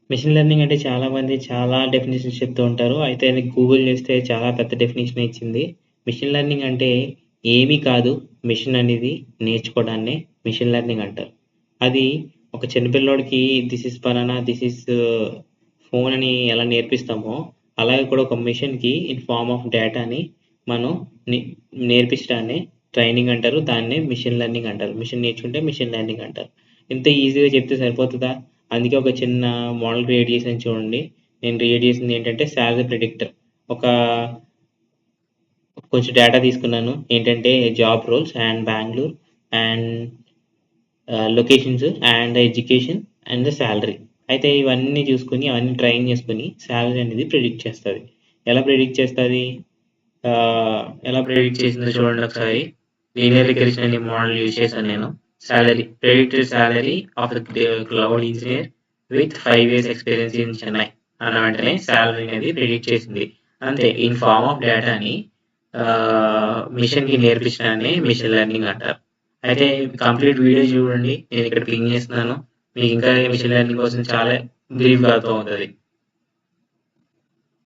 Machine learning అంటే చాలామంది చాలా డెఫినిషన్స్ చెప్తూ ఉంటారు. అయితే గూగుల్ చేస్తే చాలా పెద్ద డెఫినిషనే ఇచ్చింది. మెషిన్ లెర్నింగ్ అంటే ఏమీ కాదు. మెషిన్ అనేది నేర్చుకోవడాన్నే మెషిన్ లెర్నింగ్ అంటారు. అది ఒక చిన్న పిల్లోడికి this is banana, this is phone అని ఎలా నేర్పిస్తామో, అలాగే కూడా ఒక మెషిన్‌కి ఇన్ ఫార్మ్ ఆఫ్ డేటాని మనం నే నేర్పించడాన్నే ట్రైనింగ్ అంటారు. దాన్నే మెషిన్ లెర్నింగ్ అంటారు. మెషిన్ నేర్చుకుంటే మెషిన్ లెర్నింగ్ అంటారు. ఇంత ఈజీగా చెప్తే సరిపోతదా? అందుకే ఒక చిన్న మోడల్ క్రియేట్ చేశాను చూడండి. నేను క్రియేట్ చేసింది ఏంటంటే సాలరీ ప్రిడిక్టర్. ఒక కొంచెం డేటా తీసుకున్నాను. ఏంటంటే job roles and Bengaluru and locations and education and the salary. అయితే ఇవన్నీ చూసుకొని, అవన్నీ ట్రైన్ చేసుకొని సాలరీ అనేది ప్రిడిక్ట్ చేస్తది. ఎలా ప్రిడిక్ట్ చేస్తది? ఎలా ప్రిడిక్ట్ చేసిందో చూడండి ఒకసారి. లీనియర్ రిగ్రెషన్ అనే మోడల్ యూజ్ చేశాను నేను. Salary predicted salary of the cloud engineer with 5 years experience in Chennai అన్న వెంటనే సాలరీ అనేది ప్రిడిక్ట్ చేసింది. అంతే ఇన్ ఫార్మ్ ఆఫ్ డేటాని మిషన్‌కి నేర్పించడాన్ని మిషన్ లెర్నింగ్ అంటారు. అయితే కంప్లీట్ వీడియో చూడండి. నేను ఇక్కడ పింగ్ చేస్తున్నాను. మీకు ఇంకా మిషన్ లెర్నింగ్ కోసం చాలా బ్రీఫ్‌గా అర్థమవుతది.